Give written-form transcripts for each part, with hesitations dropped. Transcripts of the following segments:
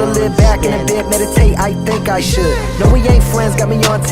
live back in a bit, meditate, I think I should. No, we ain't friends, got me on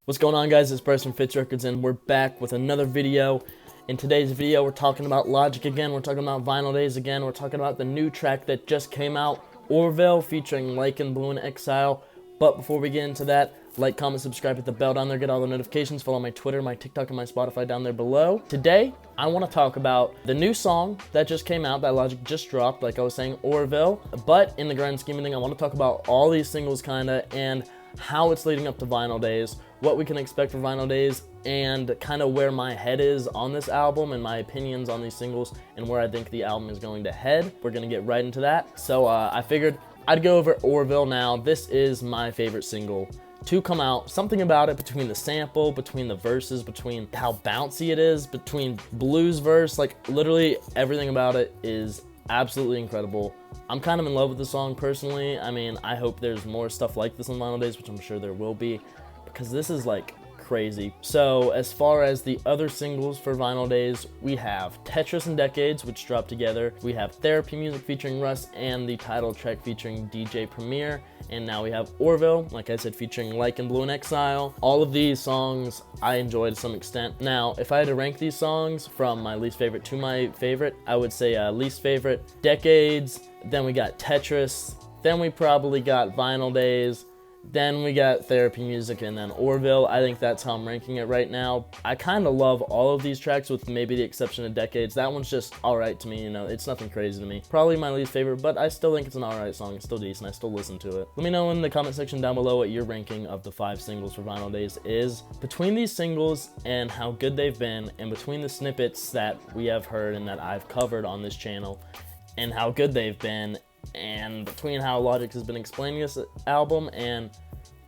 What's going on, guys? It's Bryce from Fitz Records, and we're back with another video. In today's video, we're talking about Logic again, we're talking about Vinyl Days again, we're talking about the new track that just came out, Orville, featuring Blu Exile. But before we get into that, like, comment, subscribe, hit the bell down there, get all the notifications, follow my Twitter, my TikTok, and my Spotify down there below. Today, I want to talk about the new song that just came out, that Logic just dropped, like I was saying, Orville. But in the grand scheme of things, I want to talk about all these singles, kinda, and how it's leading up to Vinyl Days, what we can expect for Vinyl Days, and kind of where my head is on this album and my opinions on these singles and where I think the album is going to head. We're going to get right into that. So I figured I'd go over Orville now. This is my favorite single to come out. Something about it, between the sample, between the verses, between how bouncy it is, between Blue's verse, like literally everything about it is absolutely incredible. I'm kind of in love with the song personally. I mean, I hope there's more stuff like this on Vinyl Days, which I'm sure there will be, because this is like crazy. So as far as the other singles for Vinyl Days, we have Tetris and Decades, which dropped together. We have Therapy Music featuring Russ, and the title track featuring DJ Premier. And now we have Orville, like I said, featuring Blu Exile. All of these songs I enjoyed to some extent. Now, if I had to rank these songs from my least favorite to my favorite, I would say least favorite, Decades, then we got Tetris, then we probably got Vinyl Days, then we got Therapy Music, and then Orville. I think that's how I'm ranking it right now. I kind of love all of these tracks with maybe the exception of Decades. That one's just alright to me, you know, it's nothing crazy to me. Probably my least favorite, but I still think it's an alright song. It's still decent, I still listen to it. Let me know in the comment section down below what your ranking of the 5 singles for Vinyl Days is. Between these singles and how good they've been, and between the snippets that we have heard and that I've covered on this channel, and how good they've been, and between how Logic has been explaining this album and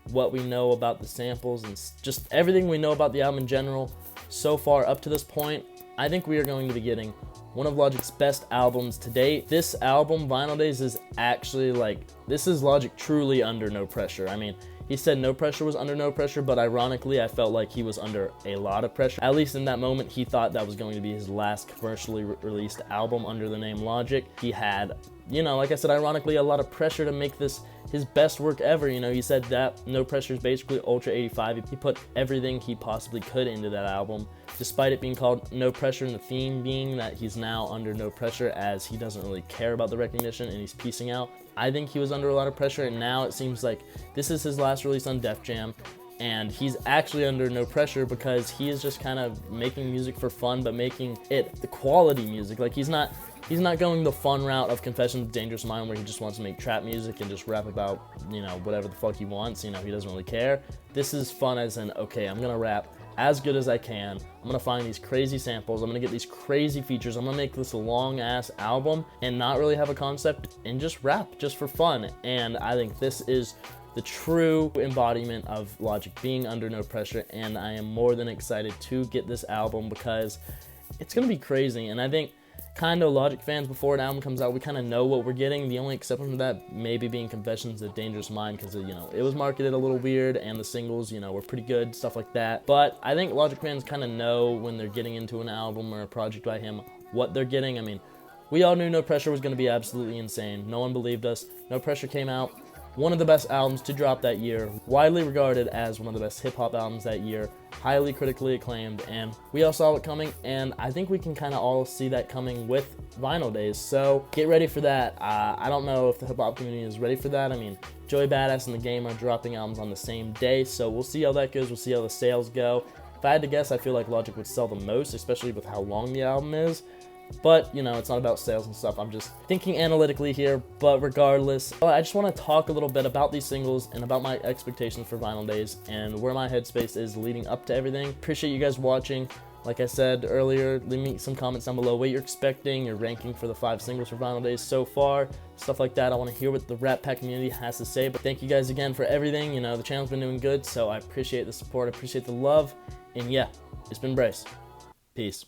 what we know about the samples and just everything we know about the album in general so far up to this point, I think we are going to be getting one of Logic's best albums to date. This album, Vinyl Days, is actually like, this is Logic truly under no pressure. I mean, he said No Pressure was under no pressure, but ironically, I felt like he was under a lot of pressure. At least in that moment, he thought that was going to be his last commercially released album under the name Logic. He had, you know, like I said, ironically, a lot of pressure to make this his best work ever. You know, he said that No Pressure is basically Ultra 85. He put everything he possibly could into that album, despite it being called No Pressure and the theme being that he's now under no pressure as he doesn't really care about the recognition and he's peacing out. I think he was under a lot of pressure, and now it seems like this is his last release on DefJam, and he's actually under no pressure because he is just kind of making music for fun, but making it the quality music. Like, he's not going the fun route of Confessions of a Dangerous Mind, where he just wants to make trap music and just rap about, you know, whatever the fuck he wants. You know, he doesn't really care. This is fun as in, okay, I'm gonna rap as good as I can. I'm gonna find these crazy samples. I'm gonna get these crazy features. I'm gonna make this a long ass album and not really have a concept and just rap just for fun. And I think this is the true embodiment of Logic being under no pressure, and I am more than excited to get this album because it's gonna be crazy. And I think kind of Logic fans, before an album comes out, we kind of know what we're getting. The only exception to that maybe being Confessions of a Dangerous Mind, because, you know, it was marketed a little weird and the singles, you know, were pretty good, stuff like that. But I think Logic fans kind of know when they're getting into an album or a project by him what they're getting. I mean, we all knew No Pressure was going to be absolutely insane. No one believed us. No Pressure came out, one of the best albums to drop that year, widely regarded as one of the best hip-hop albums that year, highly critically acclaimed, and we all saw it coming, and I think we can kind of all see that coming with Vinyl Days, so get ready for that. I don't know if the hip-hop community is ready for that. I mean, Joey Badass and The Game are dropping albums on the same day, so we'll see how that goes. We'll see how the sales go. If I had to guess, I feel like Logic would sell the most, especially with how long the album is. But, you know, it's not about sales and stuff. I'm just thinking analytically here. But regardless, I just want to talk a little bit about these singles and about my expectations for Vinyl Days and where my headspace is leading up to everything. Appreciate you guys watching. Like I said earlier, leave me some comments down below what you're expecting, your ranking for the 5 singles for Vinyl Days so far, stuff like that. I want to hear what the Rat Pack community has to say. But thank you guys again for everything. You know, the channel's been doing good, so I appreciate the support. I appreciate the love. And yeah, it's been Bryce. Peace.